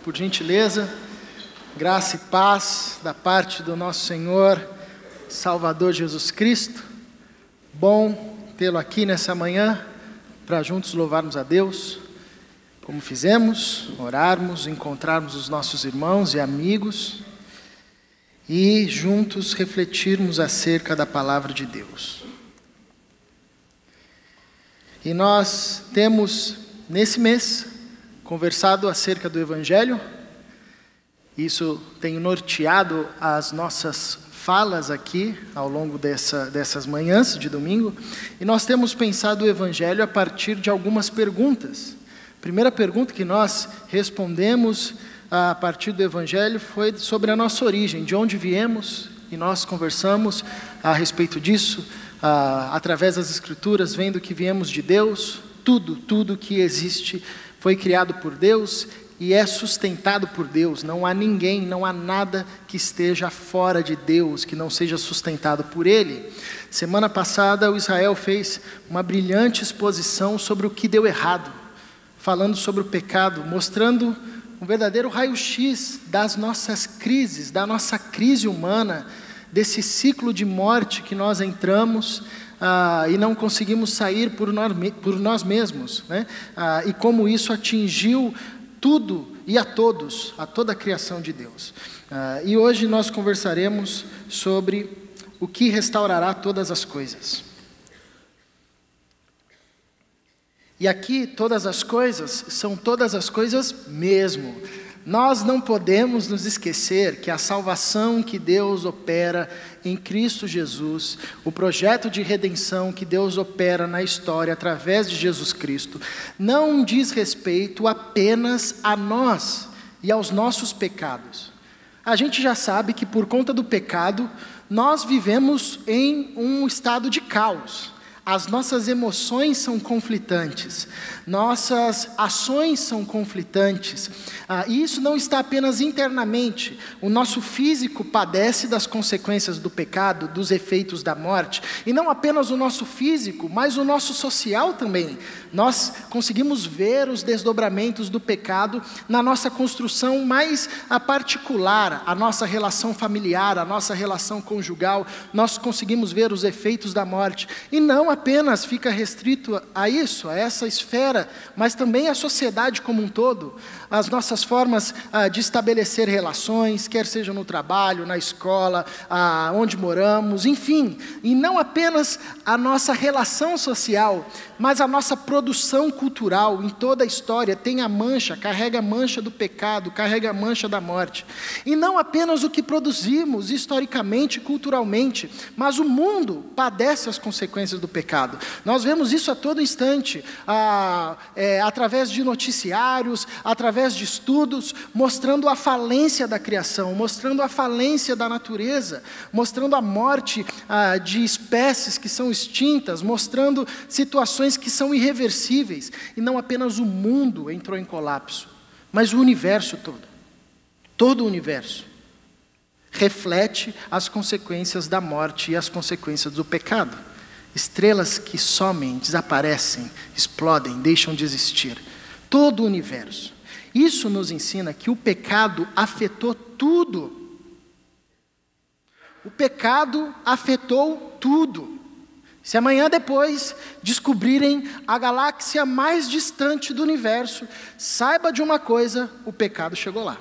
por gentileza. Graça e paz da parte do nosso Senhor, Salvador Jesus Cristo. Bom tê-lo aqui nessa manhã, para juntos louvarmos a Deus, como fizemos, orarmos, encontrarmos os nossos irmãos e amigos, e juntos refletirmos acerca da palavra de Deus. E nós temos, nesse mês, conversado acerca do Evangelho. Isso tem norteado as nossas falas aqui ao longo dessas manhãs de domingo. E nós temos pensado o Evangelho a partir de algumas perguntas. A primeira pergunta que nós respondemos a partir do Evangelho foi sobre a nossa origem, de onde viemos, e nós conversamos a respeito disso, através das Escrituras, vendo que viemos de Deus. Tudo que existe foi criado por Deus e é sustentado por Deus. Não há ninguém, não há nada que esteja fora de Deus, que não seja sustentado por Ele. Semana passada o Israel fez uma brilhante exposição sobre o que deu errado, falando sobre o pecado, mostrando um verdadeiro raio-x das nossas crises, da nossa crise humana, desse ciclo de morte que nós entramos e não conseguimos sair por nós mesmos, né? E como isso atingiu tudo e a todos, a toda a criação de Deus. E hoje nós conversaremos sobre o que restaurará todas as coisas. E aqui todas as coisas são todas as coisas mesmo. Nós não podemos nos esquecer que a salvação que Deus opera em Cristo Jesus, o projeto de redenção que Deus opera na história através de Jesus Cristo, não diz respeito apenas a nós e aos nossos pecados. A gente já sabe que por conta do pecado, nós vivemos em um estado de caos. As nossas emoções são conflitantes, nossas ações são conflitantes, e isso não está apenas internamente. O nosso físico padece das consequências do pecado, dos efeitos da morte, e não apenas o nosso físico, mas o nosso social também. Nós conseguimos ver os desdobramentos do pecado na nossa construção mais particular, a nossa relação familiar, a nossa relação conjugal. Nós conseguimos ver os efeitos da morte, e não apenas fica restrito a isso, a essa esfera, mas também a sociedade como um todo, as nossas formas de estabelecer relações, quer seja no trabalho, na escola, onde moramos, enfim, e não apenas a nossa relação social, mas a nossa produção cultural em toda a história tem a mancha, carrega a mancha do pecado, carrega a mancha da morte. E não apenas o que produzimos historicamente, culturalmente, mas o mundo padece as consequências do pecado. Nós vemos isso a todo instante, através de noticiários, através de estudos, mostrando a falência da criação, mostrando a falência da natureza, mostrando a morte de espécies que são extintas, mostrando situações que são irreversíveis. E não apenas o mundo entrou em colapso, mas o universo todo o universo reflete as consequências da morte e as consequências do pecado. Estrelas que somem, desaparecem, explodem, deixam de existir. Todo o universo. Isso nos ensina que o pecado afetou tudo. O pecado afetou tudo. Se amanhã depois descobrirem a galáxia mais distante do universo, saiba de uma coisa: o pecado chegou lá.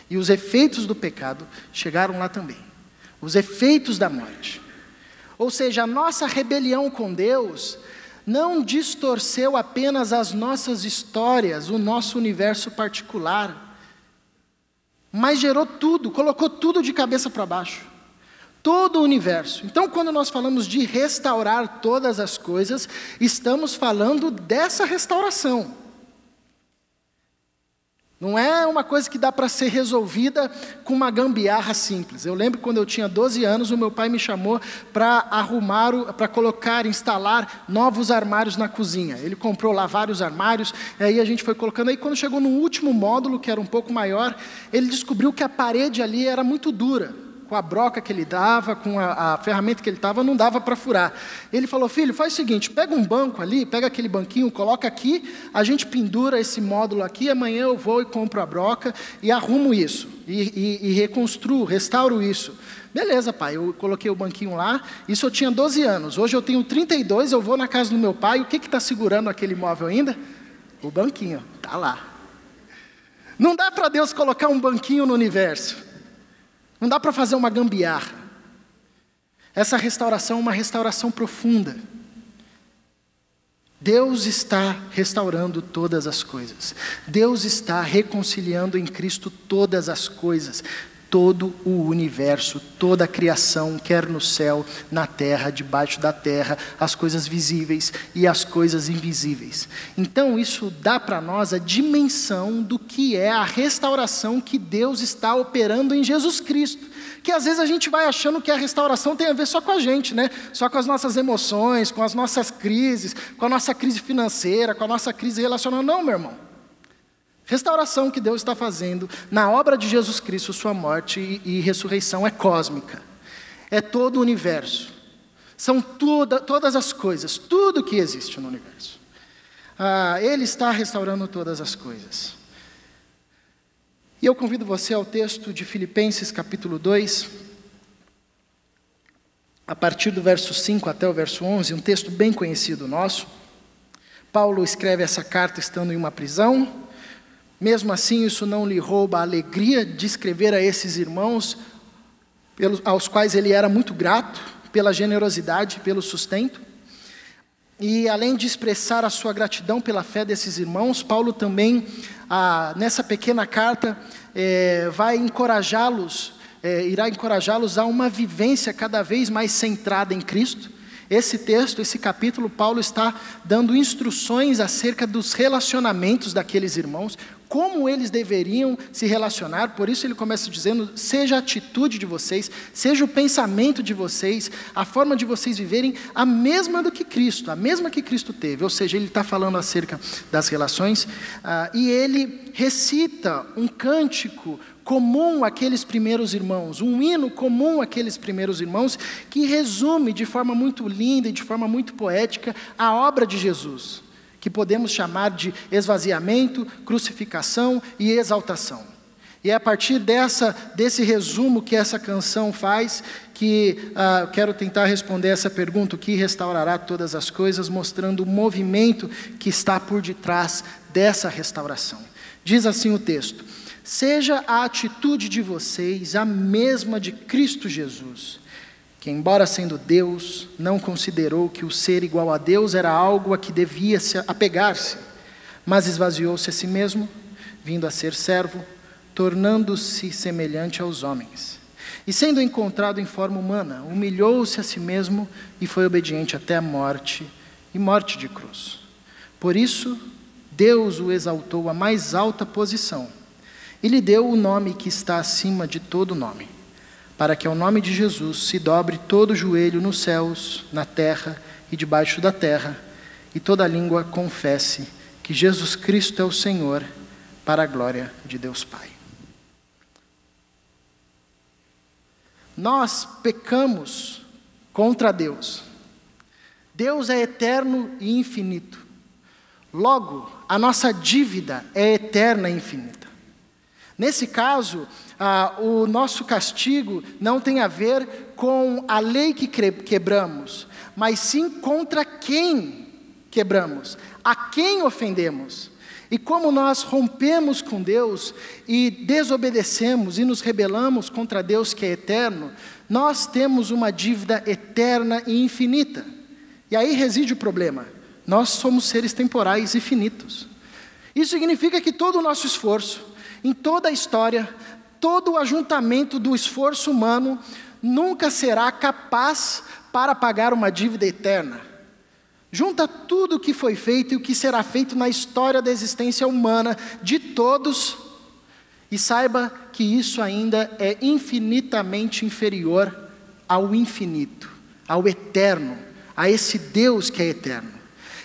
E os efeitos do pecado chegaram lá também. Os efeitos da morte. Ou seja, a nossa rebelião com Deus não distorceu apenas as nossas histórias, o nosso universo particular, mas gerou tudo, colocou tudo de cabeça para baixo. Todo o universo. Então, quando nós falamos de restaurar todas as coisas, estamos falando dessa restauração. Não é uma coisa que dá para ser resolvida com uma gambiarra simples. Eu lembro quando eu tinha 12 anos, o meu pai me chamou para instalar novos armários na cozinha. Ele comprou lá vários armários, aí a gente foi colocando. Aí quando chegou no último módulo, que era um pouco maior, ele descobriu que a parede ali era muito dura. com a broca que ele dava, com a ferramenta que ele estava, não dava para furar. Ele falou: filho, faz o seguinte, pega um banco ali, pega aquele banquinho, coloca aqui, a gente pendura esse módulo aqui, amanhã eu vou e compro a broca e arrumo isso, e reconstruo, restauro isso. Beleza, pai, eu coloquei o banquinho lá, isso eu tinha 12 anos, hoje eu tenho 32, eu vou na casa do meu pai, o que está segurando aquele móvel ainda? O banquinho, está lá. Não dá para Deus colocar um banquinho no universo, não dá para fazer uma gambiarra. Essa restauração é uma restauração profunda. Deus está restaurando todas as coisas, Deus está reconciliando em Cristo todas as coisas, todo o universo, toda a criação, quer no céu, na terra, debaixo da terra, as coisas visíveis e as coisas invisíveis. Então isso dá para nós a dimensão do que é a restauração que Deus está operando em Jesus Cristo. Que às vezes a gente vai achando que a restauração tem a ver só com a gente, né? Só com as nossas emoções, com as nossas crises, com a nossa crise financeira, com a nossa crise relacional. Não, meu irmão. Restauração que Deus está fazendo na obra de Jesus Cristo, sua morte e ressurreição é cósmica. É todo o universo. São todas as coisas, tudo que existe no universo. Ele está restaurando todas as coisas. E eu convido você ao texto de Filipenses capítulo 2, a partir do verso 5 até o verso 11, um texto bem conhecido nosso. Paulo escreve essa carta estando em uma prisão. Mesmo assim, isso não lhe rouba a alegria de escrever a esses irmãos, aos quais ele era muito grato, pela generosidade, pelo sustento. E além de expressar a sua gratidão pela fé desses irmãos, Paulo também, nessa pequena carta, vai encorajá-los, irá encorajá-los a uma vivência cada vez mais centrada em Cristo. Esse texto, esse capítulo, Paulo está dando instruções acerca dos relacionamentos daqueles irmãos, como eles deveriam se relacionar. Por isso ele começa dizendo: seja a atitude de vocês, seja o pensamento de vocês, a forma de vocês viverem a mesma do que Cristo, a mesma que Cristo teve. Ou seja, ele está falando acerca das relações, e ele recita um cântico comum àqueles primeiros irmãos, um hino comum àqueles primeiros irmãos, que resume de forma muito linda e de forma muito poética a obra de Jesus, que podemos chamar de esvaziamento, crucificação e exaltação. E é a partir desse resumo que essa canção faz, que quero tentar responder essa pergunta: o que restaurará todas as coisas, mostrando o movimento que está por detrás dessa restauração. Diz assim o texto: seja a atitude de vocês a mesma de Cristo Jesus, que, embora sendo Deus, não considerou que o ser igual a Deus era algo a que devia se apegar-se, mas esvaziou-se a si mesmo, vindo a ser servo, tornando-se semelhante aos homens. E sendo encontrado em forma humana, humilhou-se a si mesmo e foi obediente até a morte, e morte de cruz. Por isso, Deus o exaltou à mais alta posição, e lhe deu o nome que está acima de todo nome, para que ao nome de Jesus se dobre todo o joelho nos céus, na terra e debaixo da terra, e toda língua confesse que Jesus Cristo é o Senhor, para a glória de Deus Pai. Nós pecamos contra Deus. Deus é eterno e infinito. Logo, a nossa dívida é eterna e infinita. Nesse caso, o nosso castigo não tem a ver com a lei que quebramos, mas sim contra quem quebramos, a quem ofendemos. E como nós rompemos com Deus e desobedecemos e nos rebelamos contra Deus que é eterno, nós temos uma dívida eterna e infinita. E aí reside o problema: nós somos seres temporais e finitos. Isso significa que todo o nosso esforço, em toda a história, todo o ajuntamento do esforço humano nunca será capaz para pagar uma dívida eterna. Junta tudo o que foi feito e o que será feito na história da existência humana de todos e saiba que isso ainda é infinitamente inferior ao infinito, ao eterno, a esse Deus que é eterno.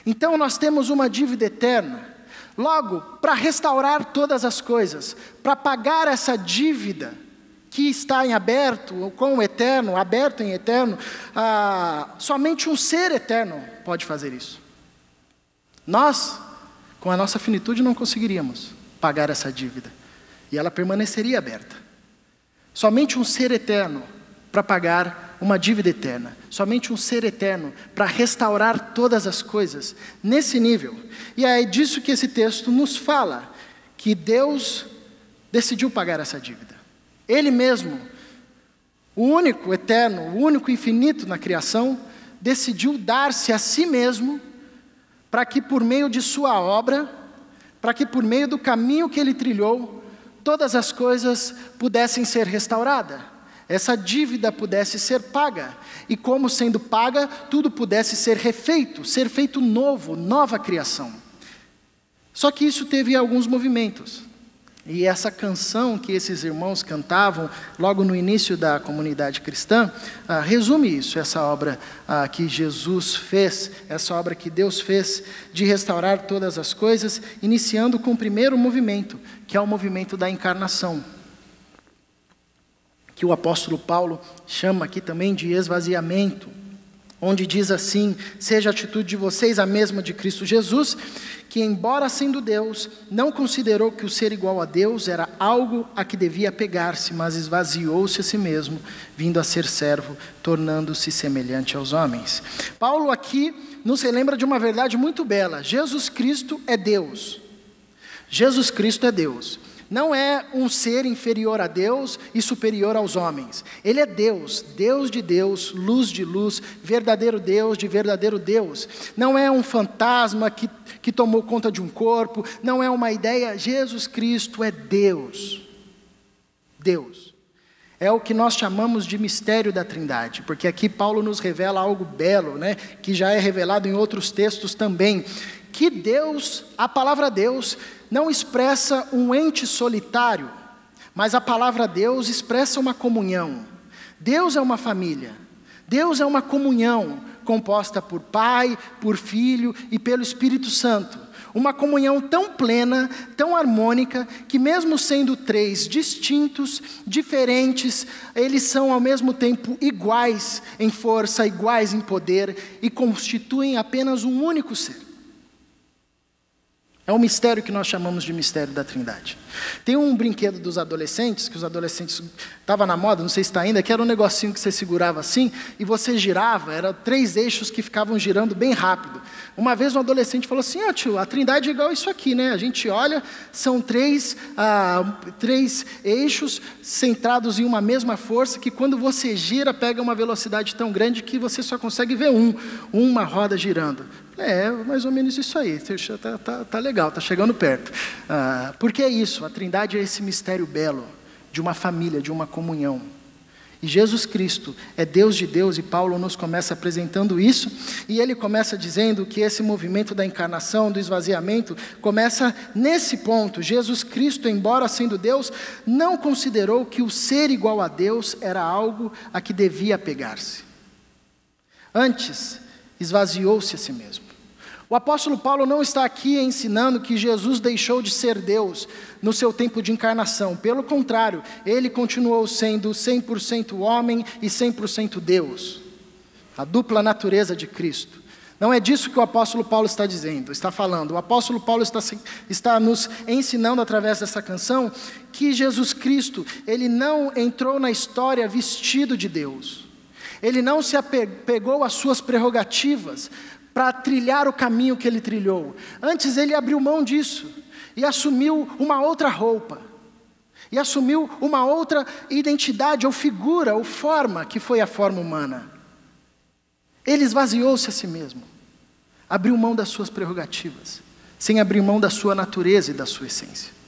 Então nós temos uma dívida eterna. Logo, para restaurar todas as coisas, para pagar essa dívida que está em aberto, com o eterno, aberto em eterno, somente um ser eterno pode fazer isso. Nós, com a nossa finitude, não conseguiríamos pagar essa dívida, e ela permaneceria aberta. Somente um ser eterno para pagar uma dívida eterna. Somente um ser eterno para restaurar todas as coisas nesse nível. E é disso que esse texto nos fala, que Deus decidiu pagar essa dívida. Ele mesmo, o único eterno, o único infinito na criação, decidiu dar-se a si mesmo para que por meio de sua obra, para que por meio do caminho que ele trilhou, todas as coisas pudessem ser restauradas. Essa dívida pudesse ser paga, e como sendo paga, tudo pudesse ser refeito, ser feito novo, nova criação. Só que isso teve alguns movimentos, e essa canção que esses irmãos cantavam logo no início da comunidade cristã, resume isso, essa obra que Jesus fez, essa obra que Deus fez de restaurar todas as coisas, iniciando com o primeiro movimento, que é o movimento da encarnação, que o apóstolo Paulo chama aqui também de esvaziamento, onde diz assim: seja a atitude de vocês a mesma de Cristo Jesus, que embora sendo Deus, não considerou que o ser igual a Deus era algo a que devia apegar-se, mas esvaziou-se a si mesmo, vindo a ser servo, tornando-se semelhante aos homens. Paulo aqui nos relembra de uma verdade muito bela: Jesus Cristo é Deus. Jesus Cristo é Deus. Não é um ser inferior a Deus e superior aos homens. Ele é Deus, Deus de Deus, luz de luz, verdadeiro Deus de verdadeiro Deus. Não é um fantasma que tomou conta de um corpo, não é uma ideia. Jesus Cristo é Deus. Deus. É o que nós chamamos de mistério da Trindade, porque aqui Paulo nos revela algo belo, né, que já é revelado em outros textos também, que Deus, a palavra Deus, não expressa um ente solitário, mas a palavra Deus expressa uma comunhão. Deus é uma família, Deus é uma comunhão composta por Pai, por Filho e pelo Espírito Santo. Uma comunhão tão plena, tão harmônica, que mesmo sendo três distintos, diferentes, eles são ao mesmo tempo iguais em força, iguais em poder e constituem apenas um único ser. É um mistério que nós chamamos de mistério da Trindade. Tem um brinquedo dos adolescentes, que os adolescentes estava na moda, não sei se está ainda, que era um negocinho que você segurava assim, e você girava, eram 3 eixos que ficavam girando bem rápido. Uma vez um adolescente falou assim: tio, a Trindade é igual isso aqui, né? A gente olha, são 3 eixos centrados em uma mesma força, que quando você gira, pega uma velocidade tão grande que você só consegue ver uma roda girando. É, mais ou menos isso aí, tá legal, tá chegando perto. Porque é isso, a Trindade é esse mistério belo, de uma família, de uma comunhão. E Jesus Cristo é Deus de Deus, e Paulo nos começa apresentando isso, e ele começa dizendo que esse movimento da encarnação, do esvaziamento, começa nesse ponto. Jesus Cristo, embora sendo Deus, não considerou que o ser igual a Deus era algo a que devia apegar-se. Antes, esvaziou-se a si mesmo. O apóstolo Paulo não está aqui ensinando que Jesus deixou de ser Deus no seu tempo de encarnação. Pelo contrário, ele continuou sendo 100% homem e 100% Deus. A dupla natureza de Cristo. Não é disso que o apóstolo Paulo está dizendo, está falando. O apóstolo Paulo está nos ensinando através dessa canção que Jesus Cristo, ele não entrou na história vestido de Deus. Ele não se apegou às suas prerrogativas para trilhar o caminho que ele trilhou. Antes ele abriu mão disso e assumiu uma outra roupa. E assumiu uma outra identidade ou figura ou forma, que foi a forma humana. Ele esvaziou-se a si mesmo. Abriu mão das suas prerrogativas, sem abrir mão da sua natureza e da sua essência.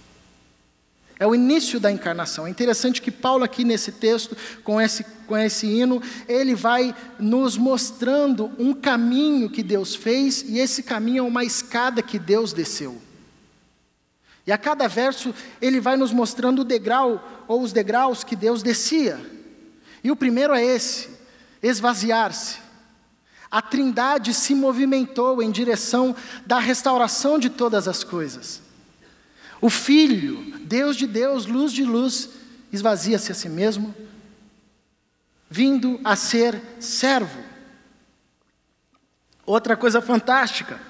É o início da encarnação. É interessante que Paulo aqui nesse texto, com esse hino, ele vai nos mostrando um caminho que Deus fez, e esse caminho é uma escada que Deus desceu. E a cada verso ele vai nos mostrando o degrau, ou os degraus que Deus descia. E o primeiro é esse: esvaziar-se. A Trindade se movimentou em direção da restauração de todas as coisas. O Filho, Deus de Deus, luz de luz, esvazia-se a si mesmo, vindo a ser servo. Outra coisa fantástica,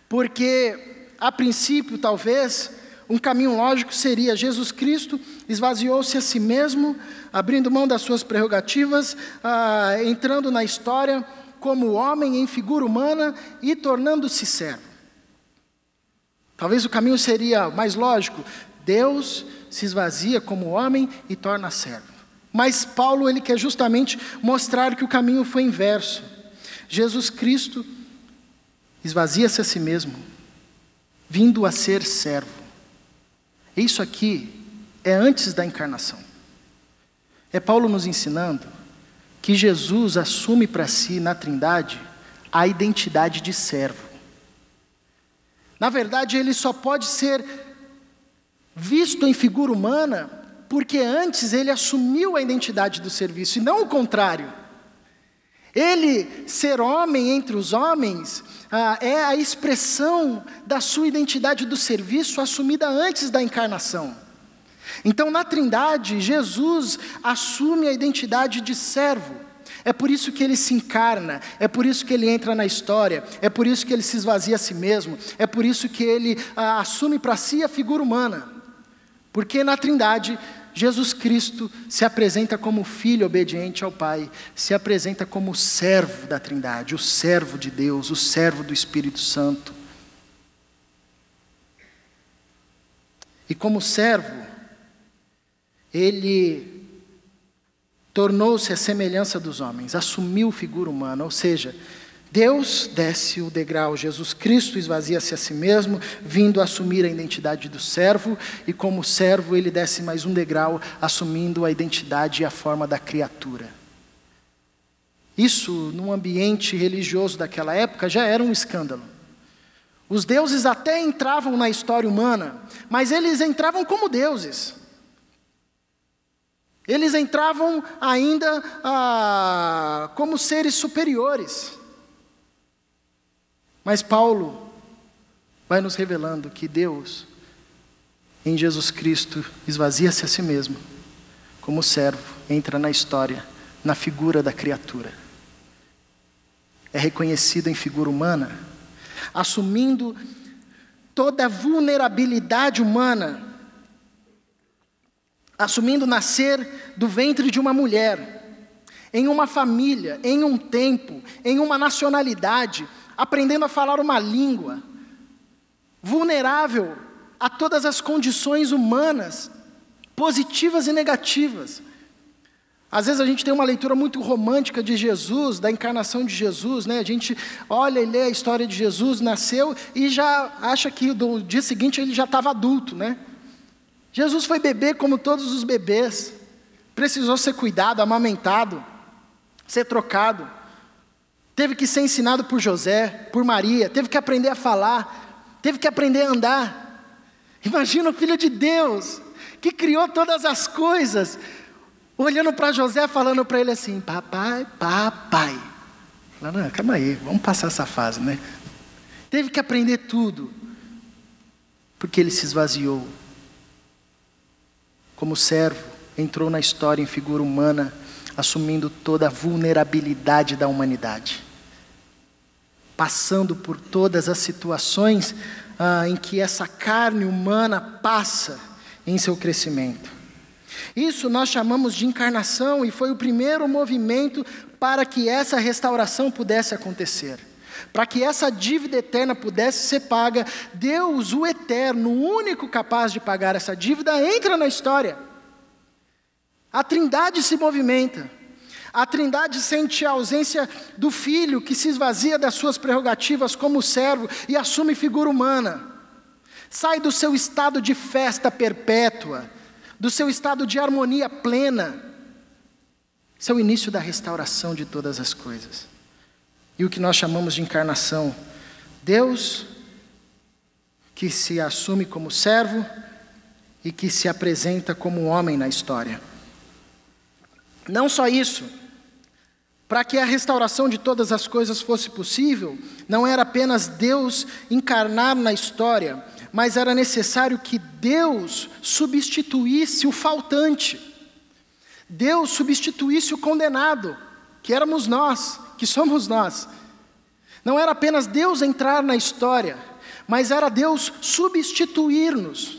porque a princípio talvez um caminho lógico seria: Jesus Cristo esvaziou-se a si mesmo, abrindo mão das suas prerrogativas, entrando na história como homem em figura humana e tornando-se servo. Talvez o caminho seria mais lógico: Deus se esvazia como homem e torna servo. Mas Paulo, ele quer justamente mostrar que o caminho foi inverso. Jesus Cristo esvazia-se a si mesmo, vindo a ser servo. Isso aqui é antes da encarnação. É Paulo nos ensinando que Jesus assume para si, na Trindade, a identidade de servo. Na verdade, ele só pode ser visto em figura humana porque antes ele assumiu a identidade do serviço, e não o contrário. Ele, ser homem entre os homens, é a expressão da sua identidade do serviço assumida antes da encarnação. Então, na Trindade, Jesus assume a identidade de servo. É por isso que ele se encarna, é por isso que ele entra na história, é por isso que ele se esvazia a si mesmo, é por isso que ele assume para si a figura humana. Porque na Trindade, Jesus Cristo se apresenta como filho obediente ao Pai, se apresenta como servo da Trindade, o servo de Deus, o servo do Espírito Santo. E como servo, ele tornou-se a semelhança dos homens, assumiu figura humana, ou seja, Deus desce o degrau, Jesus Cristo esvazia-se a si mesmo, vindo assumir a identidade do servo, e como servo ele desce mais um degrau, assumindo a identidade e a forma da criatura. Isso, num ambiente religioso daquela época, já era um escândalo. Os deuses até entravam na história humana, mas eles entravam como deuses. Eles entravam ainda como seres superiores. Mas Paulo vai nos revelando que Deus, em Jesus Cristo, esvazia-se a si mesmo, como servo, entra na história, na figura da criatura. É reconhecido em figura humana, assumindo toda a vulnerabilidade humana, assumindo nascer do ventre de uma mulher, em uma família, em um tempo, em uma nacionalidade, aprendendo a falar uma língua, vulnerável a todas as condições humanas, positivas e negativas. Às vezes a gente tem uma leitura muito romântica de Jesus, da encarnação de Jesus, né? A gente olha e lê a história de Jesus, nasceu e já acha que no dia seguinte ele já estava adulto, né? Jesus foi bebê como todos os bebês, precisou ser cuidado, amamentado, ser trocado. Teve que ser ensinado por José, por Maria, teve que aprender a falar, teve que aprender a andar. Imagina o Filho de Deus, que criou todas as coisas, olhando para José, falando para ele assim: papai, papai. Falando: não, calma aí, vamos passar essa fase, né? Teve que aprender tudo, porque ele se esvaziou. Como servo, entrou na história em figura humana, assumindo toda a vulnerabilidade da humanidade, passando por todas as situações em que essa carne humana passa em seu crescimento. Isso nós chamamos de encarnação, e foi o primeiro movimento para que essa restauração pudesse acontecer. Para que essa dívida eterna pudesse ser paga, Deus, o eterno, o único capaz de pagar essa dívida, entra na história. A Trindade se movimenta. A Trindade sente a ausência do Filho, que se esvazia das suas prerrogativas como servo e assume figura humana. Sai do seu estado de festa perpétua, do seu estado de harmonia plena. Esse é o início da restauração de todas as coisas. E o que nós chamamos de encarnação. Deus, que se assume como servo e que se apresenta como homem na história. Não só isso, para que a restauração de todas as coisas fosse possível, não era apenas Deus encarnar na história, mas era necessário que Deus substituísse o faltante. Deus substituísse o condenado, que éramos nós, que somos nós. Não era apenas Deus entrar na história, mas era Deus substituir-nos.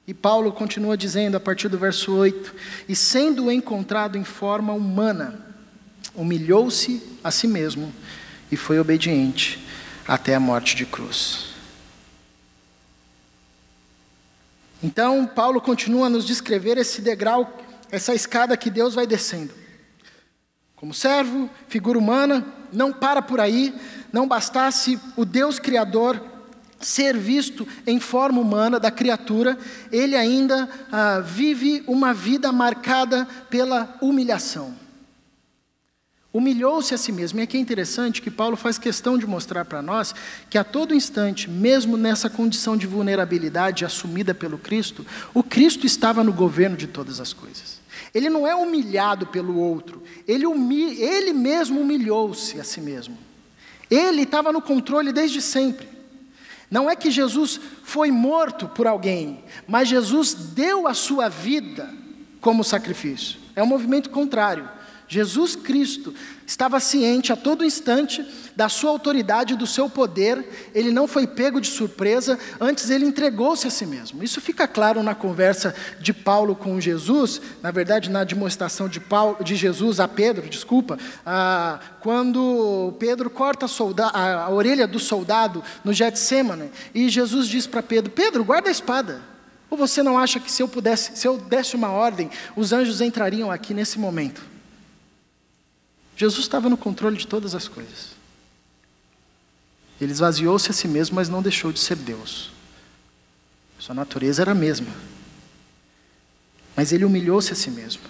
E Paulo continua dizendo a partir do verso 8: e sendo encontrado em forma humana, humilhou-se a si mesmo e foi obediente até a morte de cruz. Então, Paulo continua a nos descrever esse degrau, essa escada que Deus vai descendo. Como servo, figura humana, não para por aí. Não bastasse o Deus Criador ser visto em forma humana da criatura, ele ainda vive uma vida marcada pela humilhação. Humilhou-se a si mesmo. E aqui é interessante que Paulo faz questão de mostrar para nós que a todo instante, mesmo nessa condição de vulnerabilidade assumida pelo Cristo, o Cristo estava no governo de todas as coisas. Ele não é humilhado pelo outro, ele mesmo humilhou-se a si mesmo. Ele estava no controle desde sempre. Não é que Jesus foi morto por alguém, mas Jesus deu a sua vida como sacrifício. É um movimento contrário. Jesus Cristo estava ciente a todo instante da sua autoridade, do seu poder. Ele não foi pego de surpresa, antes ele entregou-se a si mesmo. Isso fica claro na conversa de Paulo com Jesus, na verdade na demonstração de Jesus a Pedro, quando Pedro corta a orelha do soldado no Getsêmani, e Jesus diz para Pedro: Pedro, guarda a espada. Ou você não acha que se eu desse uma ordem, os anjos entrariam aqui nesse momento? Jesus estava no controle de todas as coisas. Ele esvaziou-se a si mesmo, mas não deixou de ser Deus. Sua natureza era a mesma. Mas ele humilhou-se a si mesmo.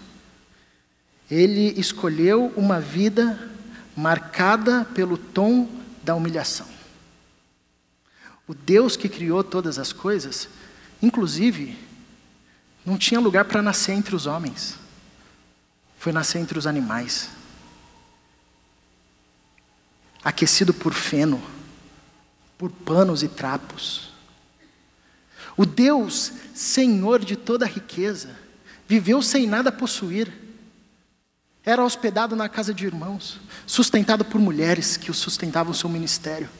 Ele escolheu uma vida marcada pelo tom da humilhação. O Deus que criou todas as coisas, inclusive, não tinha lugar para nascer entre os homens. Foi nascer entre os animais. Aquecido por feno, por panos e trapos. O Deus, Senhor de toda a riqueza, viveu sem nada possuir. Era hospedado na casa de irmãos, sustentado por mulheres que o sustentavam o seu ministério.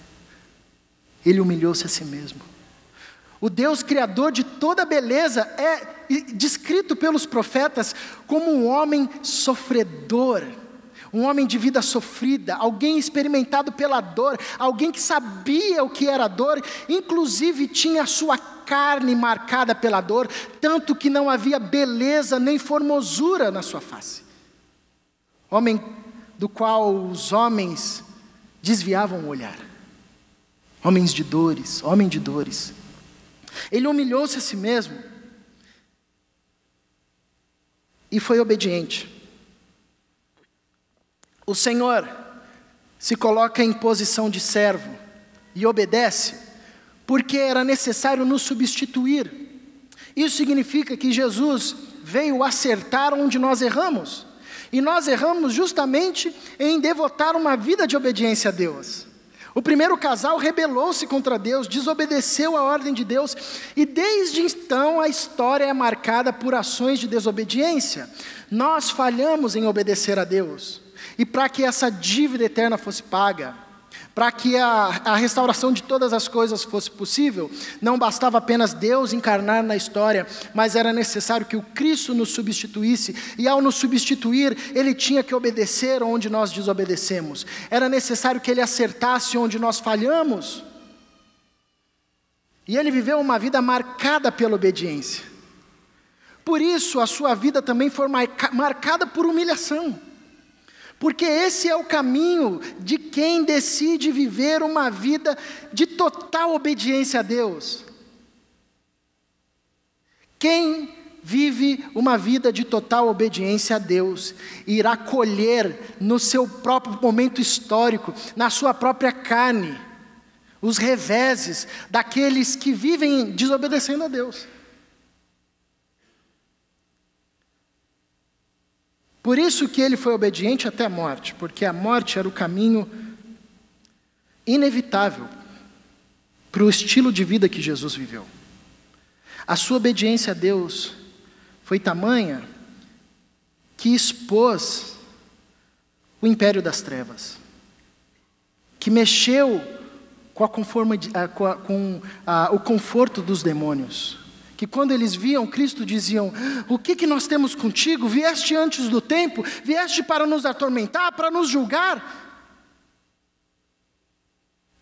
Ele humilhou-se a si mesmo. O Deus Criador de toda a beleza é descrito pelos profetas como um homem sofredor, um homem de vida sofrida, alguém experimentado pela dor, alguém que sabia o que era dor, inclusive tinha a sua carne marcada pela dor, tanto que não havia beleza nem formosura na sua face. Homem do qual os homens desviavam o olhar. Homem de dores. Ele humilhou-se a si mesmo e foi obediente. O Senhor se coloca em posição de servo e obedece, porque era necessário nos substituir. Isso significa que Jesus veio acertar onde nós erramos. E nós erramos justamente em devotar uma vida de obediência a Deus. O primeiro casal rebelou-se contra Deus, desobedeceu a ordem de Deus, e desde então a história é marcada por ações de desobediência. Nós falhamos em obedecer a Deus. E para que essa dívida eterna fosse paga, para que a restauração de todas as coisas fosse possível, não bastava apenas Deus encarnar na história, mas era necessário que o Cristo nos substituísse, e ao nos substituir, Ele tinha que obedecer onde nós desobedecemos. Era necessário que Ele acertasse onde nós falhamos. E Ele viveu uma vida marcada pela obediência. Por isso, a sua vida também foi marcada por humilhação. Porque esse é o caminho de quem decide viver uma vida de total obediência a Deus. Quem vive uma vida de total obediência a Deus irá colher no seu próprio momento histórico, na sua própria carne, os reveses daqueles que vivem desobedecendo a Deus. Por isso que ele foi obediente até a morte, porque a morte era o caminho inevitável para o estilo de vida que Jesus viveu. A sua obediência a Deus foi tamanha que expôs o império das trevas, que mexeu com o conforto dos demônios, que quando eles viam Cristo diziam: o que nós temos contigo? Vieste antes do tempo, vieste para nos atormentar, para nos julgar.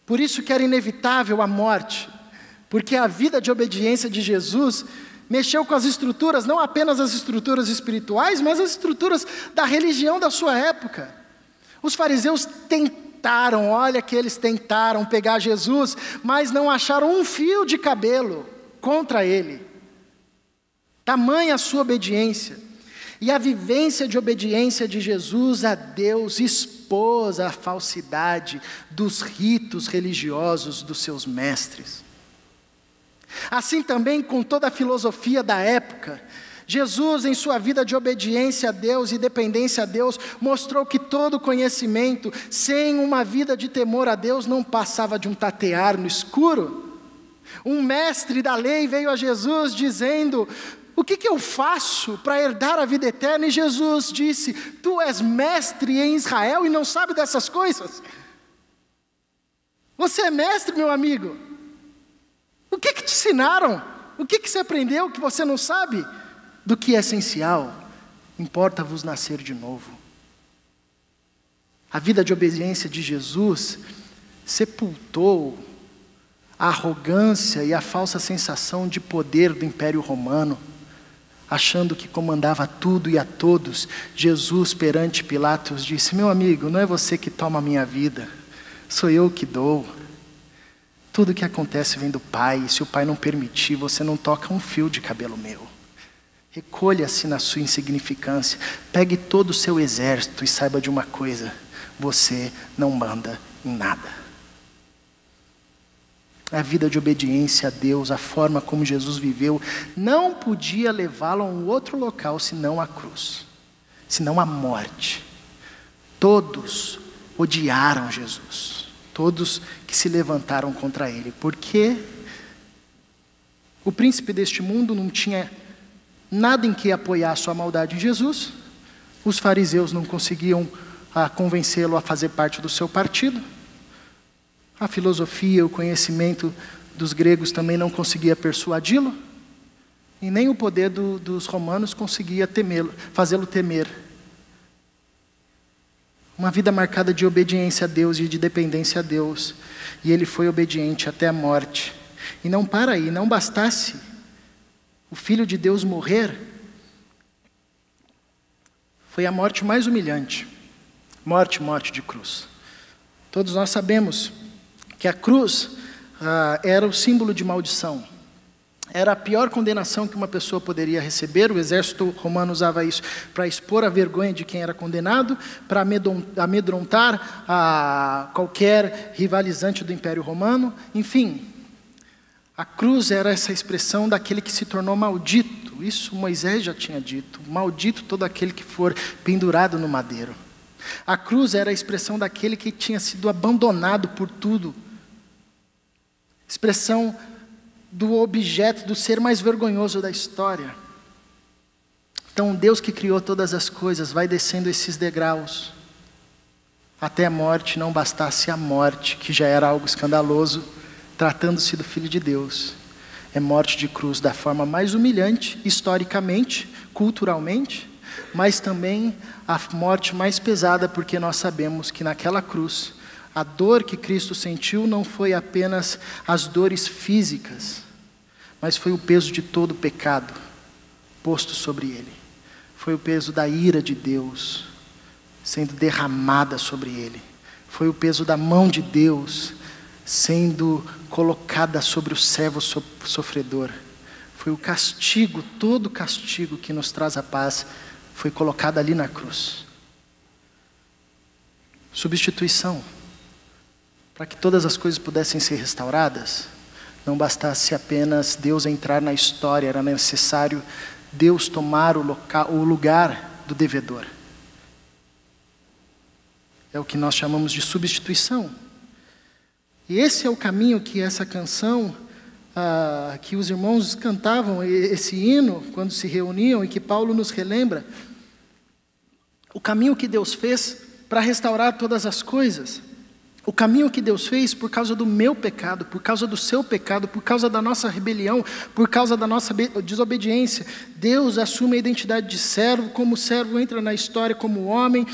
Por isso que era inevitável a morte, porque a vida de obediência de Jesus mexeu com as estruturas, não apenas as estruturas espirituais, mas as estruturas da religião da sua época. Os fariseus tentaram, olha que eles tentaram pegar Jesus, mas não acharam um fio de cabelo contra ele. Tamanha a sua obediência. E a vivência de obediência de Jesus a Deus expôs a falsidade dos ritos religiosos dos seus mestres. Assim também com toda a filosofia da época, Jesus, em sua vida de obediência a Deus e dependência a Deus, mostrou que todo conhecimento, sem uma vida de temor a Deus, não passava de um tatear no escuro. Um mestre da lei veio a Jesus dizendo: o que eu faço para herdar a vida eterna? E Jesus disse: tu és mestre em Israel e não sabe dessas coisas? Você é mestre, meu amigo? O que te ensinaram? O que você aprendeu que você não sabe? Do que é essencial, importa-vos nascer de novo. A vida de obediência de Jesus sepultou a arrogância e a falsa sensação de poder do Império Romano, achando que comandava tudo e a todos. Jesus, perante Pilatos, disse: meu amigo, não é você que toma a minha vida, sou eu que dou. Tudo que acontece vem do Pai, e se o Pai não permitir, você não toca um fio de cabelo meu. Recolha-se na sua insignificância, pegue todo o seu exército e saiba de uma coisa: você não manda em nada. A vida de obediência a Deus, a forma como Jesus viveu, não podia levá-lo a um outro local senão a cruz, senão a morte. Todos odiaram Jesus, todos que se levantaram contra ele, porque o príncipe deste mundo não tinha nada em que apoiar a sua maldade em Jesus. Os fariseus não conseguiam convencê-lo a fazer parte do seu partido. A filosofia, o conhecimento dos gregos também não conseguia persuadi-lo. E nem o poder dos romanos conseguia fazê-lo temer. Uma vida marcada de obediência a Deus e de dependência a Deus. E ele foi obediente até a morte. E não para aí, não bastasse o Filho de Deus morrer, foi a morte mais humilhante. Morte de cruz. Todos nós sabemos que a cruz era o símbolo de maldição. Era a pior condenação que uma pessoa poderia receber. O exército romano usava isso para expor a vergonha de quem era condenado, para amedrontar qualquer rivalizante do Império Romano. Enfim, a cruz era essa expressão daquele que se tornou maldito. Isso Moisés já tinha dito: maldito todo aquele que for pendurado no madeiro. A cruz era a expressão daquele que tinha sido abandonado por tudo. Expressão do objeto, do ser mais vergonhoso da história. Então Deus que criou todas as coisas vai descendo esses degraus até a morte. Não bastasse a morte, que já era algo escandaloso, tratando-se do Filho de Deus, é morte de cruz da forma mais humilhante, historicamente, culturalmente, mas também a morte mais pesada, porque nós sabemos que naquela cruz, a dor que Cristo sentiu não foi apenas as dores físicas, mas foi o peso de todo o pecado posto sobre ele. Foi o peso da ira de Deus sendo derramada sobre ele. Foi o peso da mão de Deus sendo colocada sobre o servo sofredor. Foi o castigo, todo o castigo que nos traz a paz, foi colocado ali na cruz. Substituição. Para que todas as coisas pudessem ser restauradas, não bastasse apenas Deus entrar na história, era necessário Deus tomar o lugar do devedor. É o que nós chamamos de substituição. E esse é o caminho que essa canção, que os irmãos cantavam, esse hino, quando se reuniam, e que Paulo nos relembra. O caminho que Deus fez para restaurar todas as coisas. O caminho que Deus fez por causa do meu pecado, por causa do seu pecado, por causa da nossa rebelião, por causa da nossa desobediência. Deus assume a identidade de servo, como servo entra na história como homem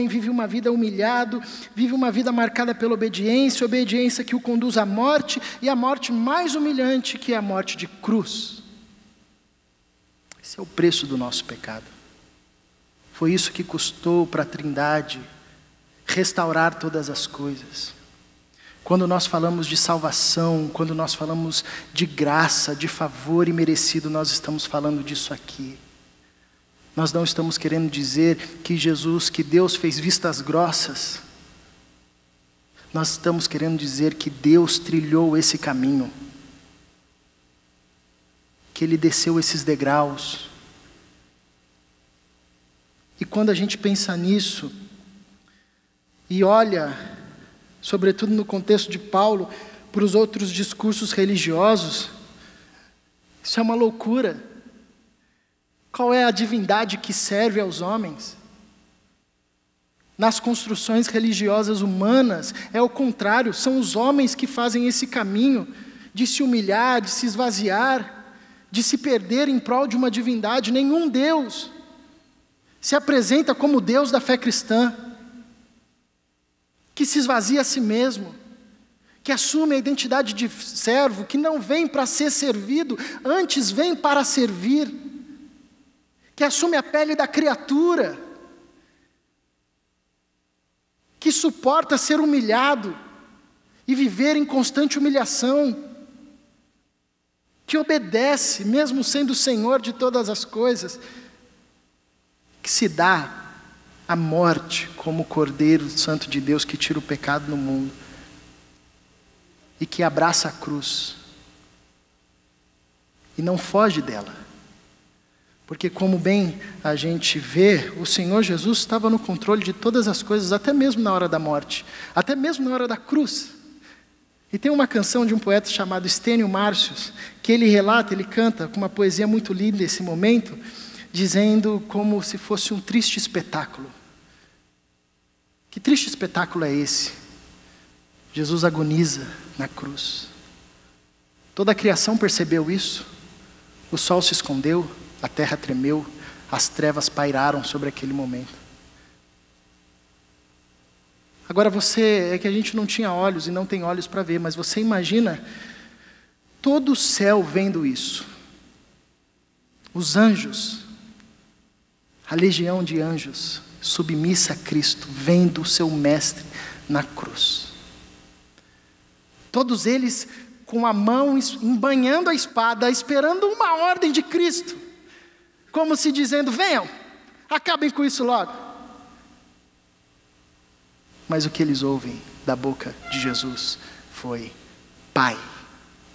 vive uma vida humilhado, vive uma vida marcada pela obediência, obediência que o conduz à morte, e a morte mais humilhante, que é a morte de cruz. Esse é o preço do nosso pecado. Foi isso que custou para a Trindade restaurar todas as coisas. Quando nós falamos de salvação, quando nós falamos de graça, de favor imerecido, nós estamos falando disso aqui. Nós não estamos querendo dizer que Jesus, que Deus fez vistas grossas. Nós estamos querendo dizer que Deus trilhou esse caminho, que Ele desceu esses degraus. E quando a gente pensa nisso, e olha, sobretudo no contexto de Paulo, para os outros discursos religiosos, isso é uma loucura. Qual é a divindade que serve aos homens? Nas construções religiosas humanas, é o contrário, são os homens que fazem esse caminho de se humilhar, de se esvaziar, de se perder em prol de uma divindade. Nenhum Deus se apresenta como Deus da fé cristã, que se esvazia a si mesmo, que assume a identidade de servo, que não vem para ser servido, antes vem para servir, que assume a pele da criatura, que suporta ser humilhado e viver em constante humilhação, que obedece, mesmo sendo o Senhor de todas as coisas, que se dá a morte como o Cordeiro Santo de Deus que tira o pecado no mundo e que abraça a cruz e não foge dela, porque como bem a gente vê, o Senhor Jesus estava no controle de todas as coisas, até mesmo na hora da morte, até mesmo na hora da cruz. E tem uma canção de um poeta chamado Estênio Márcios, que ele relata, ele canta com uma poesia muito linda esse momento, dizendo como se fosse um triste espetáculo. Que triste espetáculo é esse? Jesus agoniza na cruz. Toda a criação percebeu isso. O sol se escondeu, a terra tremeu, as trevas pairaram sobre aquele momento. Agora é que a gente não tinha olhos e não tem olhos para ver, mas você imagina todo o céu vendo isso. Os anjos, a legião de anjos, submissa a Cristo, vendo o seu mestre na cruz. Todos eles com a mão embanhando a espada, esperando uma ordem de Cristo, como se dizendo: venham, acabem com isso logo. Mas o que eles ouvem da boca de Jesus foi: Pai,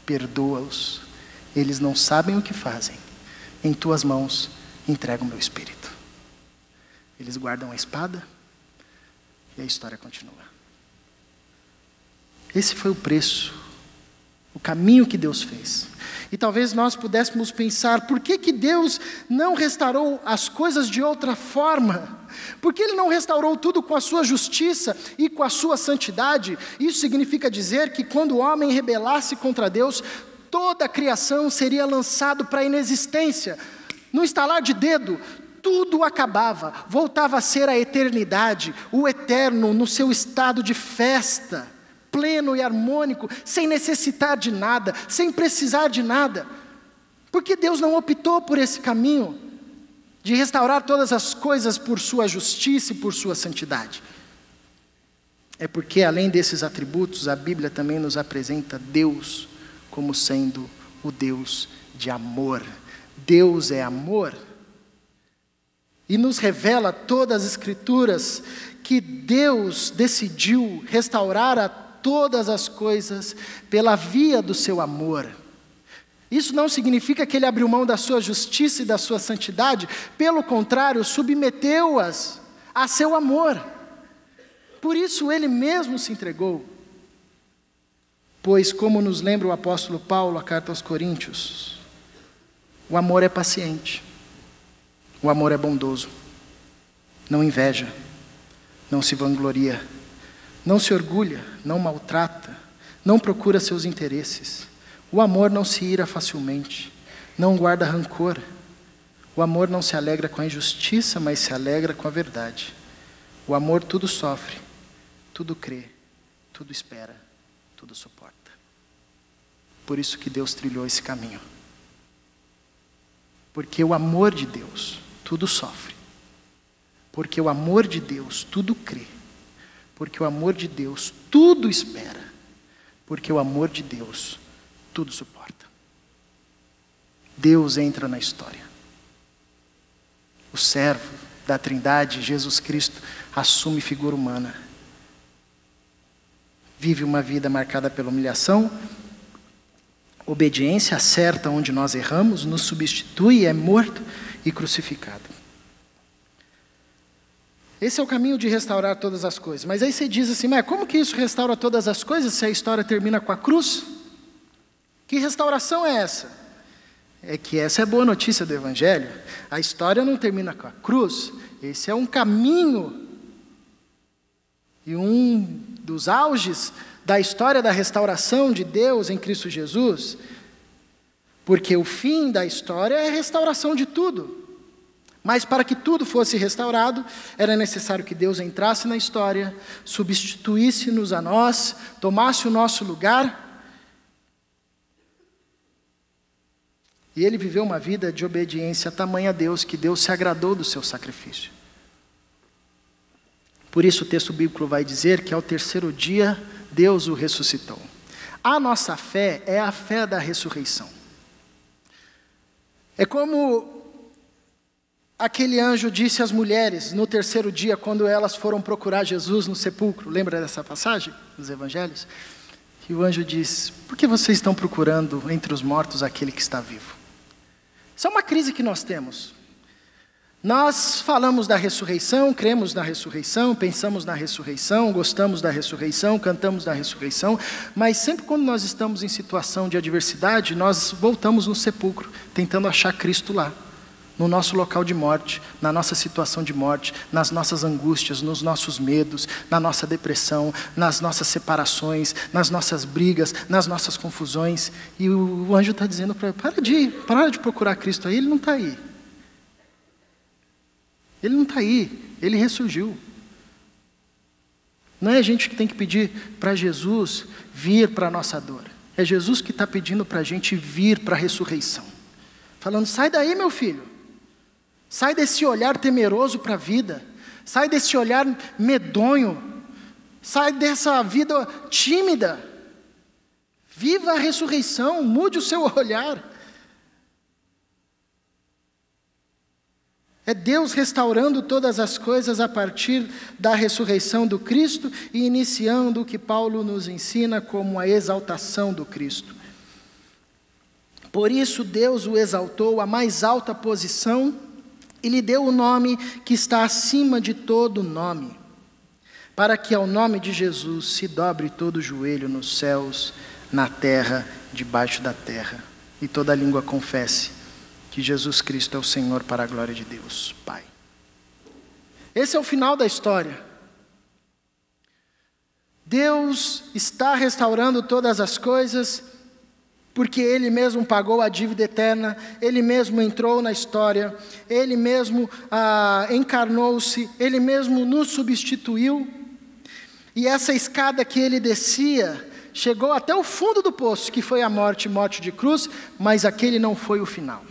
perdoa-os, eles não sabem o que fazem, em tuas mãos entrego o meu espírito. Eles guardam a espada e a história continua. Esse foi o preço, o caminho que Deus fez. E talvez nós pudéssemos pensar, por que Deus não restaurou as coisas de outra forma? Por que Ele não restaurou tudo com a sua justiça e com a sua santidade? Isso significa dizer que quando o homem rebelasse contra Deus, toda a criação seria lançado para a inexistência. No estalar de dedo, tudo acabava, voltava a ser a eternidade, o eterno no seu estado de festa, pleno e harmônico, sem necessitar de nada, sem precisar de nada. Por que Deus não optou por esse caminho de restaurar todas as coisas por sua justiça e por sua santidade? É porque, além desses atributos, a Bíblia também nos apresenta Deus como sendo o Deus de amor. Deus é amor. E nos revela todas as Escrituras que Deus decidiu restaurar a todas as coisas pela via do seu amor. Isso não significa que Ele abriu mão da sua justiça e da sua santidade, pelo contrário, submeteu-as a seu amor. Por isso Ele mesmo se entregou. Pois, como nos lembra o apóstolo Paulo, a carta aos Coríntios, o amor é paciente, o amor é bondoso, não inveja, não se vangloria, não se orgulha, não maltrata, não procura seus interesses. O amor não se ira facilmente, não guarda rancor. O amor não se alegra com a injustiça, mas se alegra com a verdade. O amor tudo sofre, tudo crê, tudo espera, tudo suporta. Por isso que Deus trilhou esse caminho. Porque o amor de Deus tudo sofre. Porque o amor de Deus tudo crê. Porque o amor de Deus tudo espera. Porque o amor de Deus tudo suporta. Deus entra na história. O servo da Trindade, Jesus Cristo, assume figura humana. Vive uma vida marcada pela humilhação, obediência, acerta onde nós erramos, nos substitui, é morto e crucificado. Esse é o caminho de restaurar todas as coisas. Mas aí você diz assim, mas como que isso restaura todas as coisas se a história termina com a cruz? Que restauração é essa? É que essa é a boa notícia do Evangelho. A história não termina com a cruz. Esse é um caminho e um dos auges da história da restauração de Deus em Cristo Jesus. Porque o fim da história é a restauração de tudo. Mas para que tudo fosse restaurado, era necessário que Deus entrasse na história, substituísse-nos a nós, tomasse o nosso lugar. E ele viveu uma vida de obediência tamanha a Deus, que Deus se agradou do seu sacrifício. Por isso o texto bíblico vai dizer que ao terceiro dia, Deus o ressuscitou. A nossa fé é a fé da ressurreição. É como aquele anjo disse às mulheres no terceiro dia, quando elas foram procurar Jesus no sepulcro. Lembra dessa passagem dos evangelhos? E o anjo diz, por que vocês estão procurando entre os mortos aquele que está vivo? Isso é uma crise que nós temos. Nós falamos da ressurreição, cremos na ressurreição, pensamos na ressurreição, gostamos da ressurreição, cantamos da ressurreição, mas sempre quando nós estamos em situação de adversidade, nós voltamos no sepulcro, tentando achar Cristo lá, no nosso local de morte, na nossa situação de morte, nas nossas angústias, nos nossos medos, na nossa depressão, nas nossas separações, nas nossas brigas, nas nossas confusões. E o anjo está dizendo para ele, para de procurar Cristo aí, ele não está aí. Ele não está aí, ele ressurgiu. Não é a gente que tem que pedir para Jesus vir para a nossa dor. É Jesus que está pedindo para a gente vir para a ressurreição. Falando, sai daí meu filho. Sai desse olhar temeroso para a vida. Sai desse olhar medonho. Sai dessa vida tímida. Viva a ressurreição, mude o seu olhar. É Deus restaurando todas as coisas a partir da ressurreição do Cristo e iniciando o que Paulo nos ensina como a exaltação do Cristo. Por isso Deus o exaltou à mais alta posição e lhe deu o nome que está acima de todo nome, para que ao nome de Jesus se dobre todo o joelho nos céus, na terra, debaixo da terra, e toda língua confesse que Jesus Cristo é o Senhor para a glória de Deus, Pai. Esse é o final da história. Deus está restaurando todas as coisas, porque Ele mesmo pagou a dívida eterna, Ele mesmo entrou na história, Ele mesmo encarnou-se, Ele mesmo nos substituiu, e essa escada que Ele descia, chegou até o fundo do poço, que foi a morte de cruz, mas aquele não foi o final.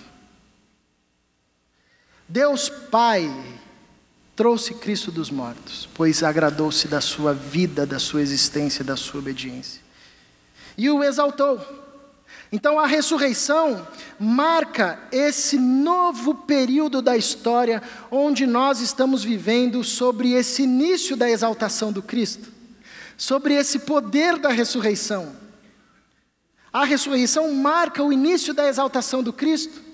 Deus Pai trouxe Cristo dos mortos, pois agradou-se da sua vida, da sua existência, da sua obediência. E o exaltou. Então a ressurreição marca esse novo período da história, onde nós estamos vivendo sobre esse início da exaltação do Cristo, sobre esse poder da ressurreição. A ressurreição marca o início da exaltação do Cristo,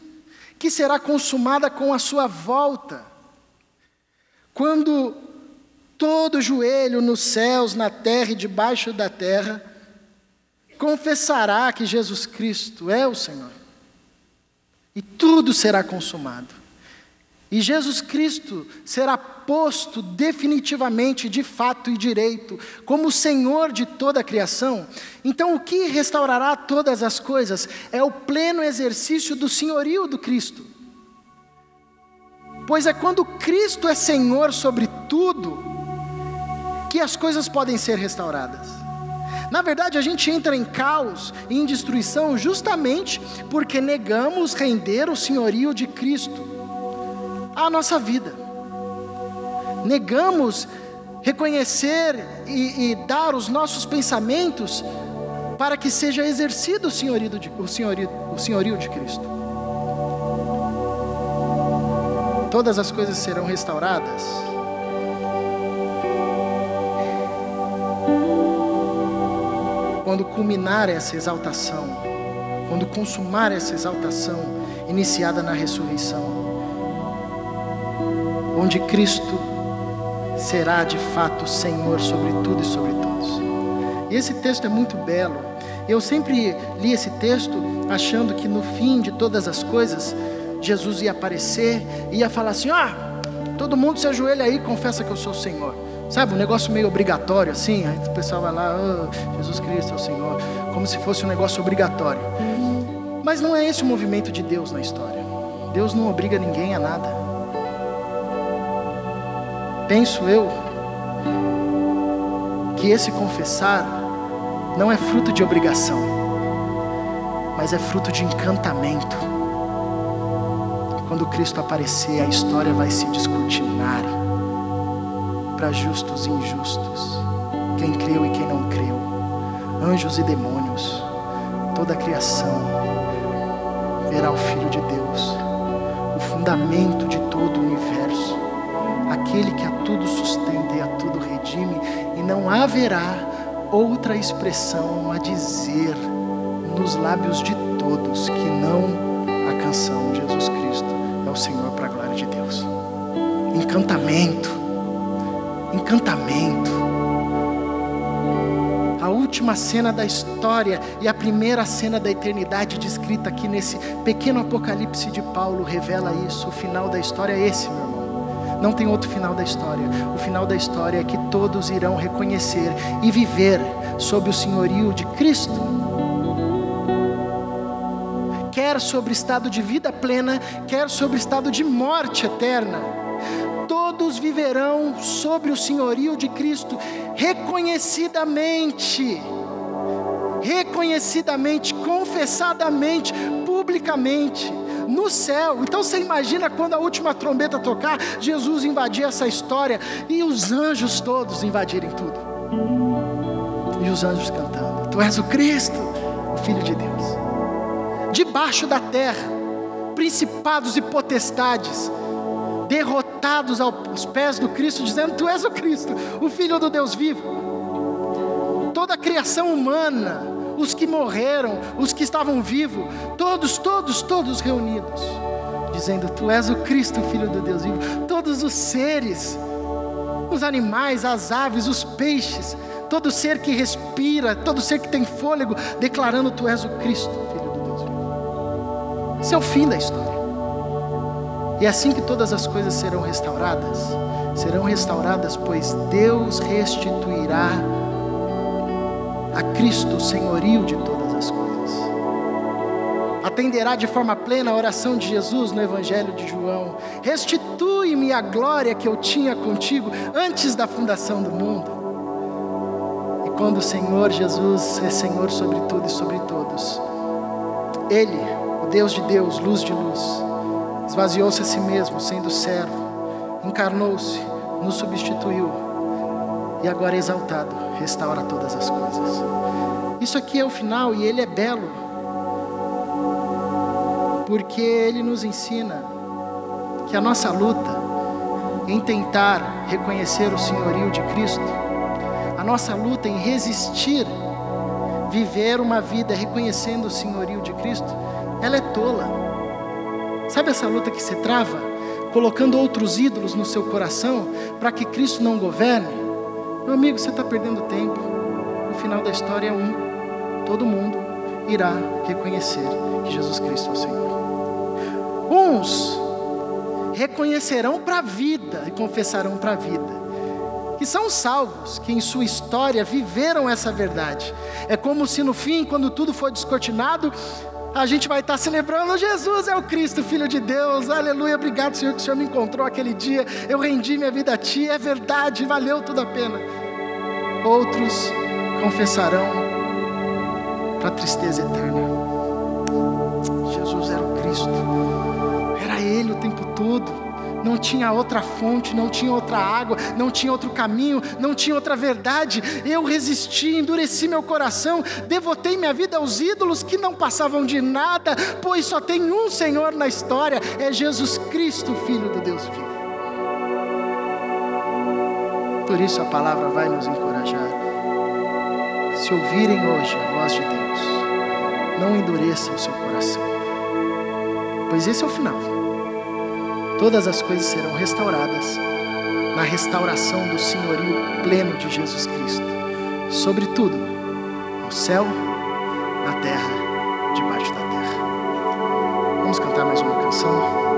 que será consumada com a sua volta, quando todo joelho nos céus, na terra e debaixo da terra confessará que Jesus Cristo é o Senhor. E tudo será consumado. E Jesus Cristo será posto definitivamente, de fato e direito, como Senhor de toda a criação. Então o que restaurará todas as coisas é o pleno exercício do senhorio do Cristo. Pois é quando Cristo é Senhor sobre tudo, que as coisas podem ser restauradas. Na verdade, a gente entra em caos e em destruição justamente porque negamos render o senhorio de Cristo à nossa vida. Negamos reconhecer e dar os nossos pensamentos para que seja exercido o senhorio de Cristo. Todas as coisas serão restauradas. Quando culminar essa exaltação, quando consumar essa exaltação iniciada na ressurreição, onde Cristo será de fato Senhor sobre tudo e sobre todos. E esse texto é muito belo. Eu sempre li esse texto achando que no fim de todas as coisas, Jesus ia aparecer e ia falar assim: todo mundo se ajoelha aí e confessa que eu sou o Senhor. Sabe, um negócio meio obrigatório assim, aí o pessoal vai lá: Jesus Cristo é o Senhor, como se fosse um negócio obrigatório. Mas não é esse o movimento de Deus na história. Deus não obriga ninguém a nada. Penso eu que esse confessar não é fruto de obrigação, mas é fruto de encantamento. Quando Cristo aparecer, a história vai se descortinar para justos e injustos, quem creu e quem não creu, anjos e demônios, toda a criação verá o Filho de Deus, o fundamento de todo o universo, aquele que a tudo sustenta e a tudo redime, e não haverá outra expressão a dizer nos lábios de todos que não a canção Jesus Cristo é o Senhor, para a glória de Deus. Encantamento, encantamento. A última cena da história e a primeira cena da eternidade descrita aqui nesse pequeno apocalipse de Paulo revela isso. O final da história é esse, meu irmão. Não tem outro final da história. O final da história é que todos irão reconhecer e viver sob o senhorio de Cristo. Quer sobre estado de vida plena, quer sobre estado de morte eterna. Todos viverão sobre o senhorio de Cristo, reconhecidamente, confessadamente, publicamente, no céu. Então você imagina quando a última trombeta tocar, Jesus invadir essa história e os anjos todos invadirem tudo. E os anjos cantando: Tu és o Cristo, o Filho de Deus. Debaixo da terra, principados e potestades, derrotados aos pés do Cristo, dizendo: Tu és o Cristo, o Filho do Deus vivo. Toda a criação humana, os que morreram, os que estavam vivos, todos reunidos, dizendo: Tu és o Cristo, Filho do Deus vivo. Todos os seres, os animais, as aves, os peixes, todo ser que respira, todo ser que tem fôlego, declarando: Tu és o Cristo, Filho do Deus vivo. Esse é o fim da história. E é assim que todas as coisas serão restauradas, pois Deus restituirá a Cristo o senhorio de todas as coisas. Atenderá de forma plena a oração de Jesus no Evangelho de João: Restitui-me a glória que eu tinha contigo antes da fundação do mundo. E quando o Senhor Jesus é Senhor sobre tudo e sobre todos, Ele, o Deus de Deus, luz de luz, esvaziou-se a si mesmo, sendo servo, encarnou-se, nos substituiu, e agora exaltado, restaura todas as coisas. Isso aqui é o final, e ele é belo, porque ele nos ensina que a nossa luta em tentar reconhecer o senhorio de Cristo, a nossa luta em resistir, viver uma vida reconhecendo o senhorio de Cristo, ela é tola. Sabe essa luta que se trava, colocando outros ídolos no seu coração, para que Cristo não governe? Meu amigo, você está perdendo tempo. O final da história é um: todo mundo irá reconhecer que Jesus Cristo é o Senhor. Uns reconhecerão para a vida e confessarão para a vida, que são salvos, que em sua história viveram essa verdade. É como se no fim, quando tudo for descortinado, a gente vai estar celebrando: Jesus é o Cristo, Filho de Deus, aleluia, obrigado, Senhor, que o Senhor me encontrou aquele dia, eu rendi minha vida a Ti, é verdade, valeu tudo a pena. Outros confessarão para a tristeza eterna. Jesus era o Cristo, era Ele o tempo todo. Não tinha outra fonte, não tinha outra água, não tinha outro caminho, não tinha outra verdade. Eu resisti, endureci meu coração, devotei minha vida aos ídolos que não passavam de nada, pois só tem um Senhor na história, é Jesus Cristo, Filho do Deus vivo. Por isso a palavra vai nos encorajar. Se ouvirem hoje a voz de Deus, não endureçam o seu coração, pois esse é o final. Todas as coisas serão restauradas na restauração do senhorio pleno de Jesus Cristo, sobretudo no céu, na terra, debaixo da terra. Vamos cantar mais uma canção?